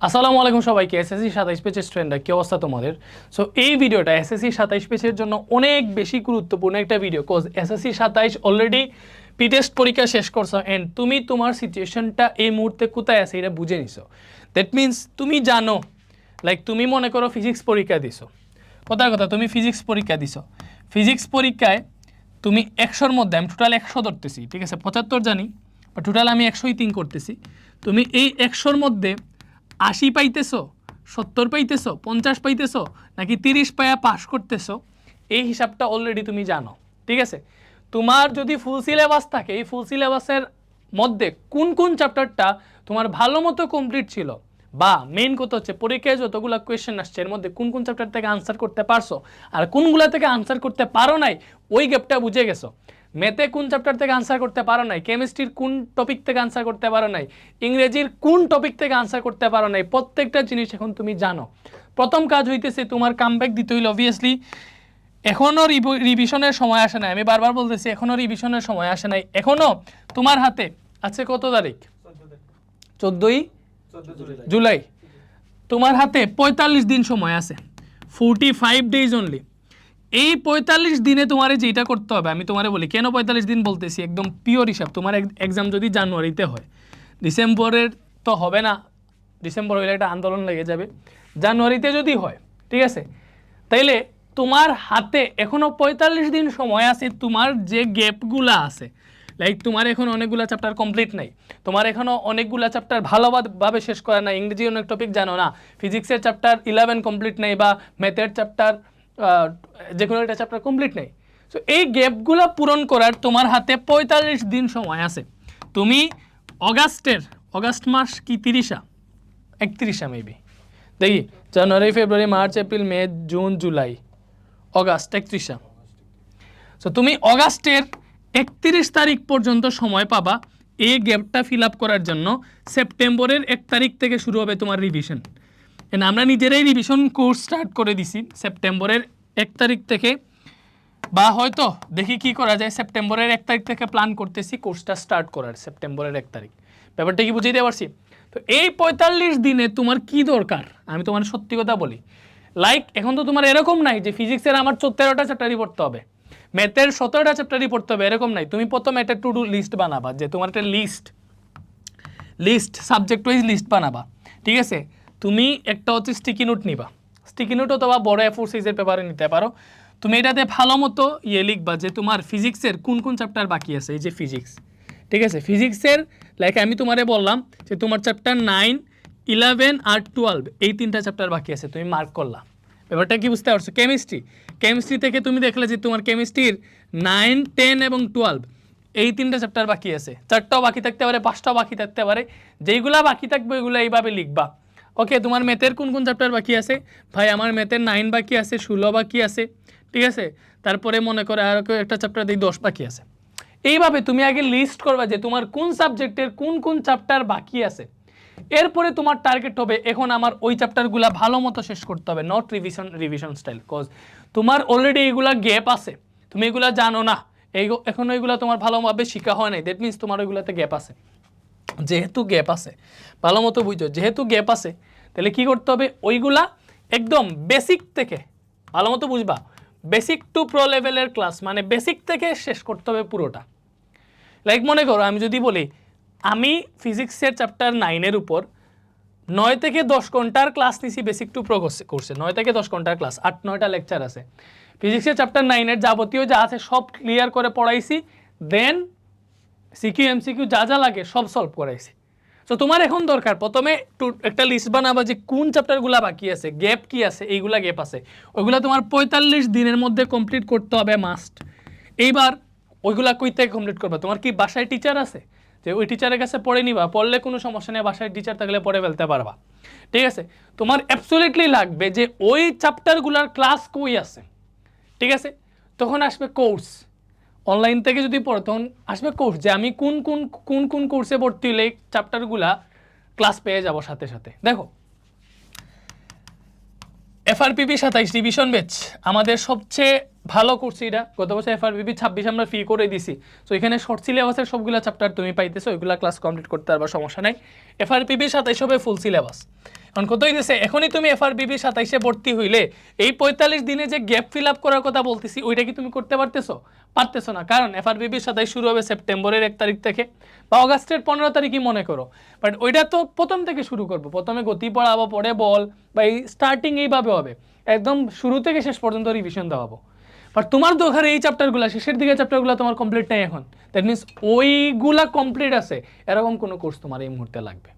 আসসালামু আলাইকুম সবাইকে। এসএসসি 27 পেজের স্টুডেন্টরা কি অবস্থা তোমাদের? সো এই ভিডিওটা এসএসসি 27 পেজের জন্য অনেক বেশি গুরুত্বপূর্ণ একটা video, cause SSC 27 already pre test পরীক্ষা শেষ করছো অ্যান্ড তুমি তোমার সিচুয়েশনটা এই মুহূর্তে কোথায় আছে এটা বুঝে নিছো। দ্যাট মিনস তুমি জানো, লাইক তুমি মনে করো ফিজিক্স পরীক্ষা দিছো, কথার কথা তুমি ফিজিক্স পরীক্ষা দিছো। ফিজিক্স পরীক্ষায় তুমি 100-র মধ্যে, আমি টোটাল 100 ধরতেছি, ঠিক আছে, 75 জানি বা টোটাল আমি 100-ই করতেছি। তুমি এই 100-র মধ্যে 80 পাইতেছো, 70 পাইতেছো, 50 পাইতেছো, নাকি 30 পায়া পাস করতেছো, এই হিসাবটা অলরেডি তুমি জানো, ঠিক আছে। তোমার যদি ফুল সিলেবাস থাকে, এই ফুল সিলেবাসের মধ্যে কোন কোন চ্যাপ্টারটা তোমার ভালো মতো কমপ্লিট ছিল, বা মেইন কথা হচ্ছে পরীক্ষায় যতগুলো কোয়েশ্চেন আসছে এর মধ্যে কোন কোন চ্যাপ্টার থেকে আনসার করতে পারছো আর কোনগুলো থেকে আনসার করতে পারো নাই, ওই গ্যাপটা বুঝে গেছো। ম্যাথে কোন চ্যাপ্টার থেকে আনসার করতে পারো নাই, কেমিস্ট্রির কোন টপিক থেকে আনসার করতে পারো নাই, ইংরেজির কোন টপিক থেকে আনসার করতে পারো নাই, প্রত্যেকটা জিনিস এখন তুমি জানো। প্রথম কাজ হইতেছে তোমার কামব্যাক দিতে হইল। অবভিয়াসলি এখনও রিভিশনের সময় আসে নাই, আমি বারবার বলতেছি এখনও রিভিশনের সময় আসে নাই। এখনও তোমার হাতে আছে কত তারিখ? 14 জুলাই। তোমার হাতে 45 দিন সময় আছে, 45 ডেজ অনলি। এই 45 দিনে তোমার যেটা করতে হবে, আমি তোমারে বলি কেন 45 দিন বলতেছি, একদম পিওর হিসাব। তোমার এক্সাম যদি জানুয়ারিতে হয়, ডিসেম্বরের তো হবে না, ডিসেম্বর হইলে একটা আন্দোলন লেগে যাবে। জানুয়ারিতে যদি হয়, ঠিক আছে, তাইলে তোমার হাতে এখনো 45 দিন সময় আছে। তোমার যে গ্যাপগুলা আছে, লাইক তোমার এখন অনেকগুলো চ্যাপ্টার কমপ্লিট নাই, তোমার এখনো অনেকগুলো চ্যাপ্টার ভালোভাবে শেষ করা নাই, ইংরেজি অনেক টপিক জানো না, ফিজিক্সের চ্যাপ্টার 11 কমপ্লিট নেই, বা ম্যাথের চ্যাপ্টার যে কোনো একটা চ্যাপ্টার কমপ্লিট নেই। সো এই গ্যাপগুলো পূরণ করার তোমার হাতে 45 দিন সময় আছে। তুমি অগাস্ট মাস কি 31 মেবি, দেখি জানুয়ারি, ফেব্রুয়ারি, মার্চ, এপ্রিল, মে, জুন, জুলাই, অগাস্ট 31। সো তুমি অগাস্টের 31 তারিখ পর্যন্ত সময় পাবা এই গ্যাপটা ফিল আপ করার জন্য। সেপ্টেম্বরের 1 তারিখ থেকে শুরু হবে তোমার রিভিশন। আমরা নিজেরাই রিভিশন কোর্স স্টার্ট করে দিছি সেপ্টেম্বরের 1 তারিখ থেকে, বা হয়তো দেখি কি করা যায়, সেপ্টেম্বরের 1 তারিখ থেকে প্ল্যান করতেছি কোর্সটা স্টার্ট করার, সেপ্টেম্বরের 1 তারিখ। ব্যাপারটা কি বুঝিয়ে দিতে পারছি? তো এই 45 দিনে তোমার কি দরকার, আমি তোমার সত্যি কথা বলি। লাইক এখন তো তোমার এরকম নাই যে ফিজিক্সের আমার 13টা চ্যাপ্টারই পড়তে হবে, ম্যাথের 17টা চ্যাপ্টারই পড়তে হবে, এরকম নাই। তুমি প্রথমে একটা টু ডু লিস্ট বানাবা, যে তোমার একটা লিস্ট সাবজেক্ট ওয়াইজ লিস্ট বানাবা, ঠিক আছে। তুমি একটা হচ্ছে স্টিকি নোট নিবা, স্টিকি নোট অথবা বড় A4 সাইজের পেপারে নিতে পারো। তুমি এটাতে ভালো মতো লিখবা যে তোমার ফিজিক্সের কোন কোন চ্যাপ্টার বাকি আছে। এই যে ফিজিক্স, ঠিক আছে, ফিজিক্সের লাইক আমি তোমারে বললাম যে তোমার চ্যাপ্টার 9, 11 আর 12 এই 3টা চ্যাপ্টার বাকি আছে, তুমি মার্ক করলা। ব্যাপারটা কি বুঝতে পারছো? কেমিস্ট্রি থেকে তুমি দেখলে যে তোমার কেমিস্ট্রির 9, 10 এবং 12 এই 3টা চ্যাপ্টার বাকি আছে, 4টাও বাকি থাকতে পারে, 5টাও বাকি থাকতে পারে। যেইগুলা বাকি থাকবে ওইগুলো এইভাবে লিখবা। ওকে, তোমার ম্যাথের কোন কোন চ্যাপ্টার বাকি আছে? ভাই আমার ম্যাথের 9 বাকি আছে, 16 বাকি আছে, ঠিক আছে। তারপরে মনে করে আর একটা চ্যাপ্টার দিয়ে 10 বাকি আছে। এইভাবে তুমি আগে লিস্ট করবা যে তোমার কোন সাবজেক্টের কোন কোন চ্যাপ্টার বাকি আছে। এরপরে তোমার টার্গেট হবে এখন আমার ওই চ্যাপ্টারগুলো ভালো মতো শেষ করতে হবে, নট রিভিশন স্টাইল, কজ তোমার অলরেডি এইগুলা গ্যাপ আছে, তুমি এগুলা জানো না, এখন ওইগুলো তোমার ভালোভাবে শেখা হয় নাই। দ্যাট মিনস তোমার ওইগুলোতে গ্যাপ আছে। যেহেতু গ্যাপ আছে, ভালো মতো বুঝো, যেহেতু গ্যাপ আছে, তাহলে কি করতে হবে, ওইগুলা একদম বেসিক থেকে ভালো মতো বুঝবা। বেসিক টু প্রো লেভেলের ক্লাস, মানে বেসিক থেকে শেষ করতে হবে পুরোটা। লাইক মনে করো আমি যদি বলি আমি ফিজিক্সের চ্যাপ্টার 9-এর উপর 9 থেকে 10 ঘন্টার ক্লাস নিছি বেসিক টু প্রো কোর্সে, 9 থেকে 10 ঘন্টার ক্লাস, 8-9টা লেকচার আছে। ফিজিক্সের চ্যাপ্টার 9-এর যাবতীয় যা আছে সব ক্লিয়ার করে পড়াইছি, দেন সিকিউ এমসিকিউ যা যা লাগে সব সলভ করাইছি। তো তোমার এখন দরকার প্রথমে একটা লিস্ট বানাবা যে কোন চ্যাপ্টারগুলো বাকি আছে, গ্যাপ কি আছে, এইগুলা গ্যাপ আছে, ওইগুলা তোমার 45 দিনের মধ্যে কমপ্লিট করতে হবে মাস্ট। এইবার ওইগুলা কই থেকে কমপ্লিট করবা? তোমার কি বাসায় টিচার আছে যে ওই টিচারের কাছে পড়ে নিবা? পড়লে কোনো সমস্যা নেই, বাসায় টিচার থাকলে পড়ে ফেলতে পারবা, ঠিক আছে। তোমার অ্যাবসলিউটলি লাগবে যে ওই চ্যাপ্টারগুলোর ক্লাস কই আছে, ঠিক আছে। তখন আসবে কোর্স, অনলাইন থেকে যদি পড়ো তখন আসবে কোর্স, যে আমি কোন কোন কোন কোন কোর্সে ভর্তি হলে চ্যাপ্টারগুলা ক্লাস পেয়ে যাব সাথে সাথে। দেখো এফআরপিপি 27 রিভিশন ব্যাচ আমাদের সবচেয়ে ভালো কোর্স এটা। গত বছর এফআরপিপি 26 আমরা ফ্রি করে দিছি। সো এখানে শর্ট সিলেবাসের সবগুলো চ্যাপ্টার তুমি পাইতেছো, ওইগুলা ক্লাস কমপ্লিট করতে পারবা, সমস্যা নাই। এফআরপিপি 27 হবে ফুল সিলেবাস। এখন কত হইতেছে এখনই তুমি এফআরবিবি 27-এ ভর্তি হইলে এই 45 দিনে যে গ্যাপ ফিল আপ করার কথা বলতেছি ওইটা কি তুমি করতে পারতেছো না, কারণ এফআরবিবি 27 শুরু হবে সেপ্টেম্বরের 1 তারিখ থেকে বা অগাস্টের 15 তারিখই মনে করো, বাট ওইটা তো প্রথম থেকে শুরু করবো, প্রথমে গতি পড়াবো, পরে বল বা এই স্টার্টিং এইভাবে হবে, একদম শুরু থেকে শেষ পর্যন্ত রিভিশন দেওয়াবো। বাট তোমার দরকার এই চ্যাপ্টারগুলো, শেষের দিকে চ্যাপ্টারগুলো তোমার কমপ্লিট নেই এখন, দ্যাট মিনস ওইগুলা কমপ্লিট আছে, এরকম কোনো কোর্স তোমার এই মুহূর্তে লাগবে।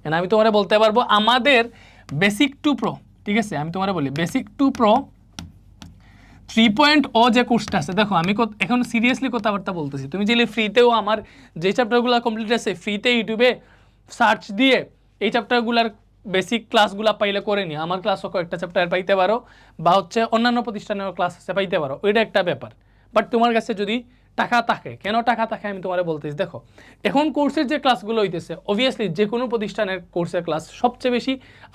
এন্ড আমি তোমারে বলতে পারবো আমাদের বেসিক টু প্রো, ঠিক আছে, আমি তোমারে বলি বেসিক টু প্রো 3.0 যে কোর্সটা আছে, দেখো আমি এখন সিরিয়াসলি কথাবার্তা বলতেছি, তুমি যদি ফ্রিতেও আমার যে চ্যাপ্টারগুলো কমপ্লিট আছে ফ্রিতে ইউটিউবে সার্চ দিয়ে এই চ্যাপ্টারগুলোর বেসিক ক্লাসগুলো পাইলে করে নি, আমার ক্লাসও কয়েকটা চ্যাপ্টার পাইতে পারো বা হচ্ছে অন্যান্য প্রতিষ্ঠানের ক্লাস আছে পাইতে পারো, ওইটা একটা ব্যাপার। বাট তোমার কাছে যদি টাকা থাকে, কেন টাকা থাকে আমি তোমারে বলতেছি, দেখো এখন কোর্সের যে ক্লাসগুলো হইতেছে অবভিয়াসলি যে কোনো প্রতিষ্ঠানের কোর্সের ক্লাস সবচেয়ে বেশি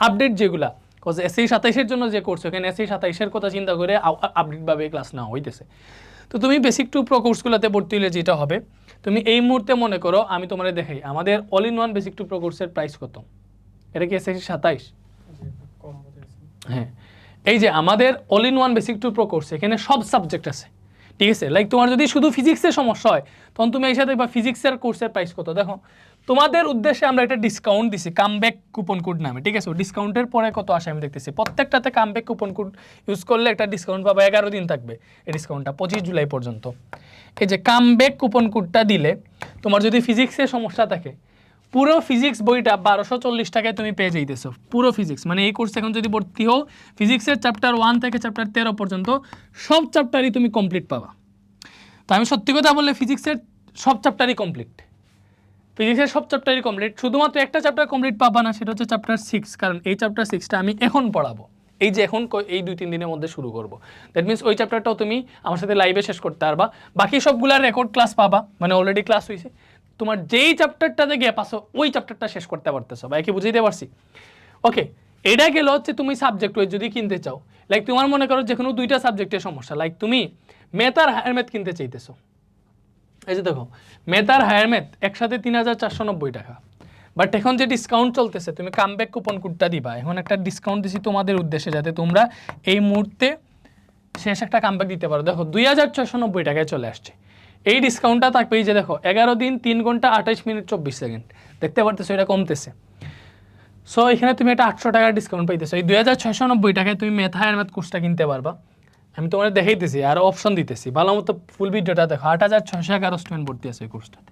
আপডেট যেগুলা, বিকজ এসএসসি 27-এর জন্য যে কোর্স ওখানে এসএসসি 27-এর কথা চিন্তা করে আপডেটভাবে ক্লাস নেওয়া হইতেছে। তো তুমি বেসিক টু প্রো কোর্সগুলোতে ভর্তি হলে যেটা হবে, তুমি এই মুহূর্তে মনে করো আমি তোমারে দেখাই আমাদের all in one basic to pro কোর্সের প্রাইস কত, এটা কি এসএসসি 27? হ্যাঁ, এই যে আমাদের all in one basic to pro course, এখানে সব সাবজেক্ট আছে, ঠিক আছে। লাইক তোমার যদি শুধু ফিজিক্সের সমস্যা হয় তখন তুমি এই সাথে বা ফিজিক্সের কোর্সের প্রাইস কত, দেখো তোমাদের উদ্দেশ্যে আমরা একটা ডিসকাউন্ট দিছি কামব্যাক কুপন কোড নামে, ঠিক আছে। ডিসকাউন্টের পরে কত আসে আমি দেখতেছি, প্রত্যেকটাতে কামব্যাক কুপন কোড ইউজ করলে একটা ডিসকাউন্ট পাবে, 11 দিন থাকবে এই ডিসকাউন্টটা 25 জুলাই পর্যন্ত। এই যে কামব্যাক কুপন কোডটা দিলে তোমার যদি ফিজিক্সের সমস্যা থাকে পুরো ফিজিক্স বইটা 1240 টাকায় তুমি পেয়ে যাইতেছো, পুরো ফিজিক্স, মানে এই কোর্স এখন যদি ভর্তি হও ফিজিক্সের চ্যাপ্টার 1 থেকে চ্যাপ্টার 13 পর্যন্ত সব চ্যাপ্টারই তুমি কমপ্লিট পাবা। তো আমি সত্যি কথা বললে ফিজিক্সের সব চ্যাপ্টারই কমপ্লিট, ফিজিক্সের সব চ্যাপ্টারই কমপ্লিট, শুধুমাত্র একটা চ্যাপ্টার কমপ্লিট পাবা না, সেটা হচ্ছে চ্যাপ্টার 6, কারণ এই চ্যাপ্টার 6টা আমি এখন পড়াবো, এই যে এখন এই 2-3 দিনের মধ্যে শুরু করবো। দ্যাট মিনস ওই চ্যাপ্টারটাও তুমি আমার সাথে লাইভে শেষ করতে পারবা, বাকি সবগুলার রেকর্ড ক্লাস পাবা, মানে অলরেডি ক্লাস হয়েছে, তোমার যেই চ্যাপ্টারটাতে গ্যাপ আসো ওই চ্যাপ্টারটা শেষ করতে পারতেছো, বা একে বুঝাইতে পারছি? ওকে, এটা গেল হচ্ছে তুমি সাবজেক্ট ওয়াইজ যদি কিনতে চাও, লাইক তোমার মনে করো যে কোনো 2টা সাবজেক্টের সমস্যা, লাইক তুমি ম্যাথ আর হায়ার ম্যাথ কিনতে চাইতেছো, এই যে দেখো ম্যাথ আর হায়ার ম্যাথ একসাথে 3490 টাকা, বাট এখন যে ডিসকাউন্ট চলতেছে তুমি কামব্যাক কুপন কোডটা দিবা, এখন একটা ডিসকাউন্ট দিছি তোমাদের উদ্দেশ্যে যাতে তোমরা এই মুহূর্তে শেষ একটা কামব্যাক দিতে পারো, দেখো 2690 টাকায় চলে আসছে। এই ডিসকাউন্টটা থাকবে এই যে দেখো 11 দিন 3 ঘন্টা 28 মিনিট 24 সেকেন্ড, দেখতে পারতেছো এটা কমতেছে। সো এখানে তুমি একটা 800 টাকার ডিসকাউন্ট পাইতেছো, এই 2690 টাকায় তুমি ম্যাথ হায়ার ম্যাথ কোর্সটা কিনতে পারবা। আমি তোমাদের দেখাইতেছি আর অপশন দিতেছি, ভালো মতো ফুল ভিডিওটা দেখো, 8611 স্টুডেন্ট ভর্তি আছে এই কোর্সটাতে।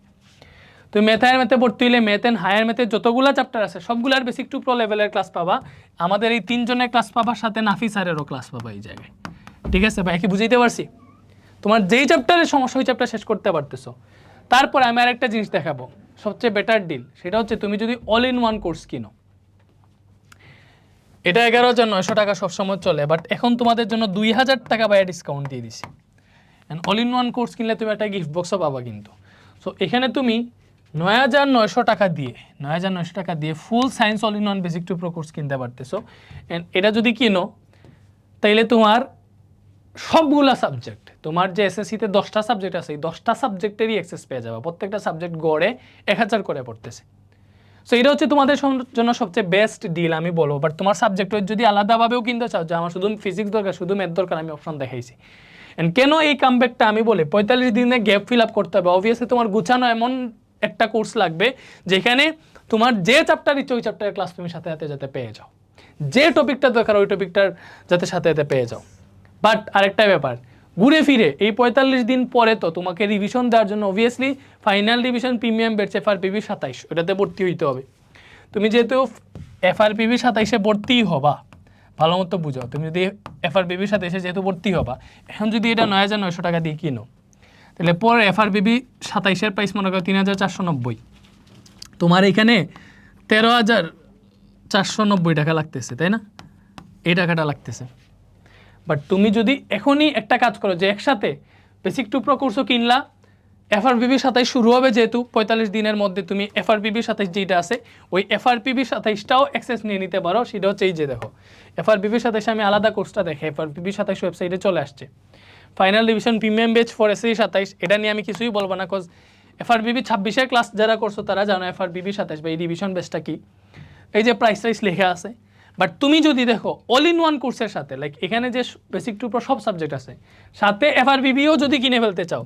তুমি ম্যাথ হায়ার ম্যাথে ভর্তি হলে ম্যাথ অ্যান্ড হায়ার ম্যাথের যতগুলো চ্যাপ্টার আছে সবগুলার বেসিক টু প্রো লেভেলের ক্লাস পাবা, আমাদের এই 3 জনের ক্লাস পাবা, সাথে নাফি স্যারেরও ক্লাস পাবা এই জায়গায়, ঠিক আছে ভাই? কি বুঝাইতে পারছি? তোমার যেই চ্যাপ্টারের সমস্যা ওই চ্যাপ্টার শেষ করতে পারতেছো। তারপরে আমি আরেকটা জিনিস দেখাবো, সবচেয়ে বেটার ডিল, সেটা হচ্ছে তুমি যদি অল ইন ওয়ান কোর্স কিনো, এটা 11,900 টাকা সবসময় চলে, বাট এখন তোমাদের জন্য 2000 টাকা বাইরে ডিসকাউন্ট দিয়ে দিছি। And all in one course কিনলে তুমি একটা গিফট বক্সও পাবা কিন্তু। সো এখানে তুমি 9,900 টাকা দিয়ে 9,900 টাকা দিয়ে full science all in one basic to pro course কিনতে পারতেছো। অ্যান্ড এটা যদি কিনো তাইলে তোমার সবগুলা সাবজেক্ট, তোমার যে এসএসসিতে 10টা সাবজেক্ট আছে এই 10টা সাবজেক্টেরই অ্যাক্সেস পেয়ে যাবে, প্রত্যেকটা সাবজেক্ট গড়ে 1000 করে পড়তেছে। সো এটা হচ্ছে তোমাদের জন্য সবচেয়ে বেস্ট ডিল আমি বলবো। বাট তোমার সাবজেক্ট যদি আলাদাভাবেও কিনতে চাও যে আমার শুধু ফিজিক্স দরকার, শুধু ম্যাথ দরকার, আমি অপশন দেখাইছি। অ্যান্ড কেন এই কামব্যাকটা আমি বলি 45 দিনে গ্যাপ ফিল আপ করতে হবে, অবভিয়াসলি তোমার গুছানো এমন একটা কোর্স লাগবে যেখানে তোমার যে চ্যাপ্টার ইচ্ছে ওই চ্যাপ্টারের ক্লাস তুমি সাথে সাথে যাতে পেয়ে যাও, যে টপিকটা দরকার ওই টপিকটার যাতে সাথে সাথে পেয়ে যাও। বাট আরেকটা ব্যাপার, ঘুরে ফিরে এই 45 দিন পরে তো তোমাকে রিভিশন দেওয়ার জন্য অবভিয়াসলি ফাইনাল রিভিশন প্রিমিয়াম বেড়ছে এফআরপিবি 27, ওটাতে ভর্তি হইতে হবে। তুমি যেহেতু এফআরপিবি 27-এ ভর্তি হবা, ভালো মতো বুঝাও, তুমি যদি এফআরপিবি 27-এ যেহেতু ভর্তি হবা, এখন যদি এটা 9,900 টাকা দিয়ে কিনো তাহলে পরে এফআরপিবি 27-এর প্রাইস মনে করো 3,490, তোমার এখানে 13,490 টাকা লাগতেছে, তাই না? এই টাকাটা লাগতেছে। বাট তুমি যদি এখনই একটা কাজ করো যে একসাথে বেসিক টু প্রো কোর্সও কিনলা, এফআরপিবি 27 শুরু হবে যেহেতু 45 দিনের মধ্যে, তুমি এফআরপিবি 27 যেটা আছে ওই এফআরপিবি 27টাও অ্যাক্সেস নিয়ে নিতে পারো। সেটা হচ্ছে এই যে দেখো এফআরপিবি 27 আমি আলাদা কোর্সটা দেখে এফআরপিবি 27 ওয়েবসাইটে চলে আসছে, final revision premium batch for SSC 27। এটা নিয়ে আমি কিছুই বলবো না, কজ এফআরপিবি 26-এর ক্লাস যারা করছো তারা জানো এফআরপিবি 27 বা এই রিভিশন বেচটা কি। এই যে প্রাইস লেখা আছে বাট তুমি যদি দেখো অল ইন ওয়ান কোর্সের সাথে লাইক এখানে যে বেসিক টু প্রো সব সাবজেক্ট আছে, সাথে এফআরবিবিও যদি কিনে ফেলতে চাও,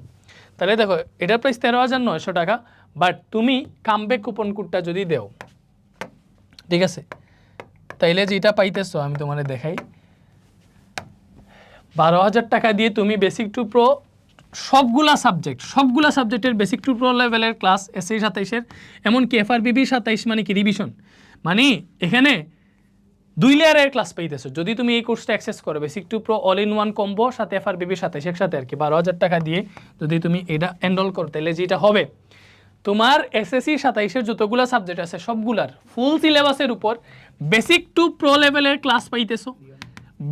তাহলে দেখো এটার প্রাইস 13,900 টাকা। বাট তুমি কামব্যাক কুপন কোডটা যদি দেও, ঠিক আছে, তাইলে যেটা পাইতেছো আমি তোমাদের দেখাই, 12,000 টাকা দিয়ে তুমি বেসিক টু প্রো সবগুলা সাবজেক্টের বেসিক টু প্রো লেভেলের ক্লাস এসএসসি 27-এর, এমনকি এফআরবিবি 27 মানে কি রিভিশন, মানে এখানে 2 লেয়ারের ক্লাস পাইতেছো যদি তুমি এই কোর্সটা অ্যাক্সেস করো। Basic to pro all in one combo সাথে এফআরবিবি 27 একসাথে আর কি 12,000 টাকা দিয়ে যদি তুমি এটা এনরোল করো, তাহলে যেটা হবে তোমার এসএসসি 27-এর যতগুলো সাবজেক্ট আছে সবগুলার ফুল সিলেবাসের উপর বেসিক টু প্রো লেভেলের ক্লাস পাইতেছো।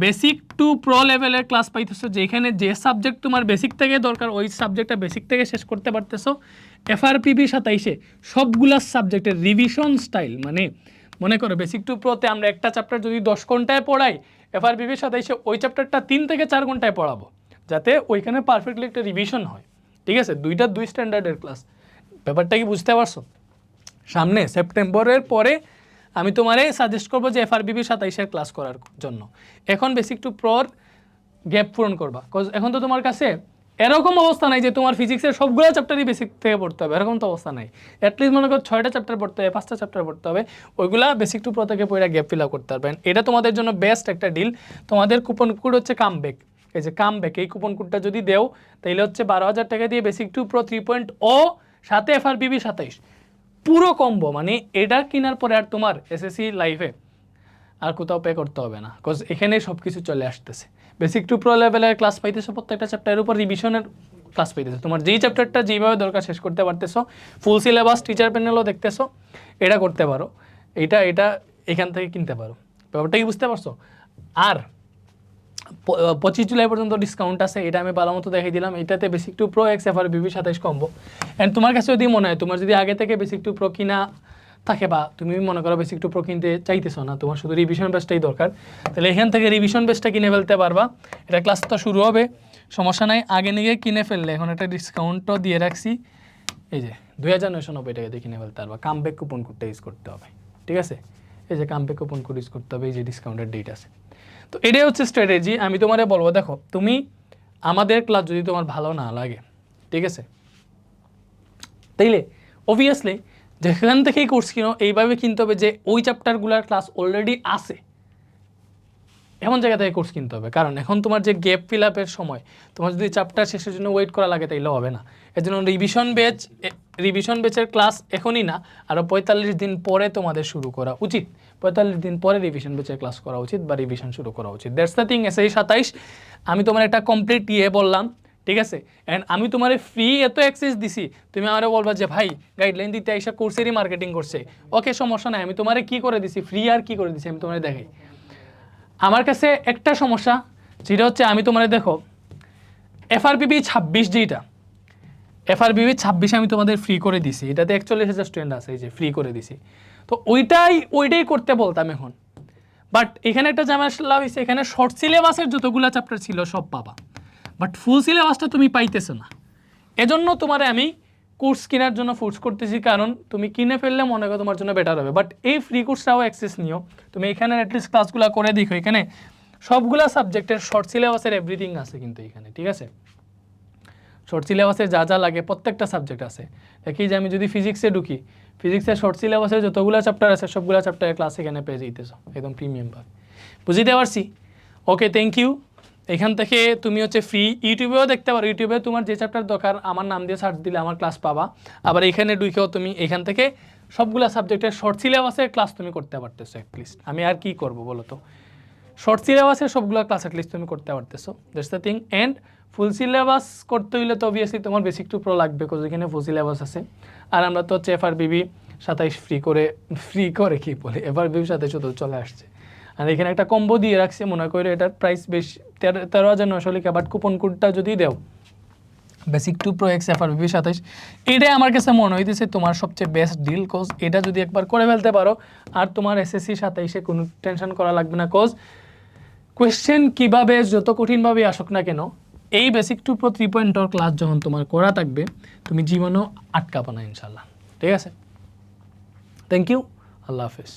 বেসিক টু প্রো লেভেলের ক্লাস পাইতেছো, যেখানে যে সাবজেক্ট তোমার বেসিক থেকে দরকার ওই সাবজেক্টটা বেসিক থেকে শেষ করতে পারতেছো। এফআরপিবি 27-এ সবগুলা সাবজেক্টের রিভিশন স্টাইল, মানে মনে করো বেসিক টু প্রোতে আমরা একটা চ্যাপ্টার যদি 10 ঘন্টায় পড়াই, এফআরপিবি 27-এ ওই চ্যাপ্টারটা 3 থেকে 4 ঘন্টায় পড়াবো, যাতে ওইখানে পারফেক্টলি একটা রিভিশন হয়। ঠিক আছে, দুই স্ট্যান্ডার্ডের ক্লাস। ব্যাপারটা কি বুঝতে পারছো? সামনে সেপ্টেম্বরের পরে আমি তোমারে সাজেস্ট করবো যে এফআরবিবি 27-এর ক্লাস করার জন্য। এখন বেসিক টু প্রোর গ্যাপ পূরণ করবা, কজ এখন তো তোমার কাছে এরকম অবস্থা নাই যে তোমার ফিজিক্সের সবগুলো চ্যাপ্টারই বেসিক থেকে পড়তে হবে, এরকম তো অবস্থা নাই। অ্যাটলিস্ট মনে করো 6টা চ্যাপ্টার পড়তে হবে, 5টা চ্যাপ্টার পড়তে হবে, ওইগুলা বেসিক টু প্রো থেকে পড়ে গ্যাপ ফিল আপ করতে পারবেন। এটা তোমাদের জন্য বেস্ট একটা ডিল। তোমাদের কুপন কোড হচ্ছে কামব্যাক, এই যে কামব্যাক, এই কুপন কোডটা যদি দেও তাহলে হচ্ছে 12,000 টাকা দিয়ে বেসিক টু প্রো 3.0 সাথে এফআরবিবি 27 পুরো কম্বো, মানে এটা কেনার পরে আর তোমার এসএসসি লাইফে আর কোথাও পে করতে হবে না, বিকজ এখানে সব কিছু চলে আসতেছে। বেসিক টু প্রো লেভেলের ক্লাস পাইতেছো, প্রত্যেকটা চ্যাপ্টারের উপর রিভিশনের ক্লাস পাইতেছো, তোমার যেই চ্যাপ্টারটা যেভাবে দরকার শেষ করতে পারতেছো, ফুল সিলেবাস টিচার প্যানেলও দেখতেছো, এটা করতে পারো, এটা এখান থেকে কিনতে পারো। ব্যাপারটা কি বুঝতে পারছো? আর 25 জুলাই পর্যন্ত ডিসকাউন্ট আছে, এটা আমি ভালো মতো দেখাই দিলাম। এটাতে basic to pro x FRBB 27 combo. And তোমার কাছে যদি মনে হয়, তোমার যদি আগে থেকে বেসিক টু প্রো কিনা থাকে, বা তুমি মনে করো বেসিক টু প্রো কিনতে চাইতেছো না, তোমার শুধু রিভিশন বেসটাই দরকার, তাহলে এখান থেকে রিভিশন বেসটা কিনে ফেলতে পারবা। এটা ক্লাস তো শুরু হবে, সমস্যা নাই, আগে নিয়ে কিনে ফেললে এখন একটা ডিসকাউন্টও দিয়ে রাখছি, এই যে 2,990 টাকা দিয়ে কিনে ফেলতে পারবা। কামব্যাক কুপন কোডটা ইউজ করতে হবে, ঠিক আছে, এই যে কামব্যাক কুপন কোড ইউজ করতে হবে, এই যে ডিসকাউন্টের ডেট আছে। তো এটাই হচ্ছে স্ট্র্যাটেজি। আমি তোমারে বলবো, দেখো তুমি আমাদের ক্লাস যদি তোমার ভালো না লাগে, ঠিক আছে, তাইলে অবভিয়াসলি যেখান থেকেই কোর্স কিনো এইভাবে কিনতে হবে যে ওই চ্যাপ্টারগুলোর ক্লাস অলরেডি আছে, এমন জায়গা থেকে কোর্স কিনতে হবে। কারণ এখন তোমার যে গ্যাপ ফিল আপের সময়, তোমার যদি চ্যাপ্টার শেষের জন্য ওয়েট করা লাগে তাইলে হবে না। এর জন্য রিভিশন ব্যাচের ক্লাস এখনই না, আরও 45 দিন পরে তোমাদের শুরু করা উচিত। 45 দিন পরে রিভিশন ব্যাচের ক্লাস করা উচিত বা রিভিশন শুরু করা উচিত। That's the thing. এসএসসি 27 আমি তোমার একটা কমপ্লিট বললাম, ঠিক আছে, অ্যান্ড আমি তোমার ফ্রি এত অ্যাক্সেস দিছি, তুমি আমারও বলবা যে ভাই গাইডলাইন দিতে আইসা কোর্সেরই মার্কেটিং করছে। ওকে, সমস্যা নাই, আমি তোমারে কি করে দিছি, ফ্রি আর কি করে দিছি আমি তোমার দেখাই। আমার কাছে একটা সমস্যা, যেটা হচ্ছে আমি তোমার দেখো এফআরবিবি 26 যেটা এফআরবিবি 26 আমি তোমাদের ফ্রি করে দিছি, এটাতে 41,000 স্টুডেন্ট আছে, এই যে ফ্রি করে দিছি। তো ওইটাই করতে বলতাম এখন। বাট এখানে একটা ঝামেলা হয়েছে, এখানে শর্ট সিলেবাসের যতগুলো চ্যাপ্টার ছিল সব পাবা, বাট ফুল সিলেবাসটা তুমি পাইতেছো না। এজন্য তোমারে আমি কোর্স কেনার জন্য ফোর্স করতেছি, কারণ তুমি কিনে ফেললে মনে করো তোমার জন্য বেটার হবে। বাট এই ফ্রি কোর্সটাও অ্যাক্সেস নিও, তুমি এখানে অ্যাটলিস্ট ক্লাসগুলো করে দেখো, এখানে সবগুলা সাবজেক্টের শর্ট সিলেবাসের এভরিথিং আছে কিন্তু এখানে, ঠিক আছে, শর্ট সিলেবাসে যা যা লাগে প্রত্যেকটা সাবজেক্ট আছে। দেখি যে আমি যদি ফিজিক্সে ঢুকি, ফিজিক্সের শর্ট সিলেবাসের যতগুলো চ্যাপ্টার আছে সবগুলো চ্যাপ্টারের ক্লাস এখানে পেয়ে যেতেছো একদম প্রিমিয়াম ভাবে। বুঝিতে পারছি? ওকে, থ্যাংক ইউ। এখান থেকে তুমি হচ্ছে ফ্রি ইউটিউবেও দেখতে পারো, ইউটিউবে তোমার যে চ্যাপ্টার দরকার আমার নাম দিয়ে সার্চ দিলে আমার ক্লাস পাবা। আবার এখানে ঢুকেও তুমি এখান থেকে সবগুলো সাবজেক্টের শর্ট সিলেবাসের ক্লাস তুমি করতে পারতেছো অ্যাটলিস্ট। আমি আর কি করবো বলো তো, শর্ট সিলেবাসের সবগুলো ক্লাস অ্যাটলিস্ট তুমি করতে পারতেছো। That's the thing. And full syllabus করতে হইলে তো অবভিয়াসলি তোমার বেসিক টু প্রো লাগবে, বিকজ এখানে ফুল সিলেবাস আছে। আর আমরা তো হচ্ছে এফআরবিবি 27 ফ্রি করে কি বলে, এফআরবিবি 27 তো চলে আসছে। আর এখানে একটা কম্বো দিয়ে রাখছে, মনে করে এটার প্রাইস বেশ 13,900 লিখা, বাট কুপন কোডটা যদি দেও basic to pro x FRBB 27, এটাই আমার কাছে মনে হইতেছে তোমার সবচেয়ে বেস্ট ডিল। কোজ এটা যদি একবার করে ফেলতে পারো আর তোমার এসএসসি 27-এ কোনো টেনশন করা লাগবে না। কোজ কোয়েশ্চেন কীভাবে যত কঠিনভাবে আসুক না কেন, এই বেসিক টু প্রো 3.0 ক্লাস যখন তোমার করা থাকবে, তুমি জীবনেও আটকাবো না ইনশাল্লাহ। ঠিক আছে, থ্যাংক ইউ, আল্লাহ হাফেজ।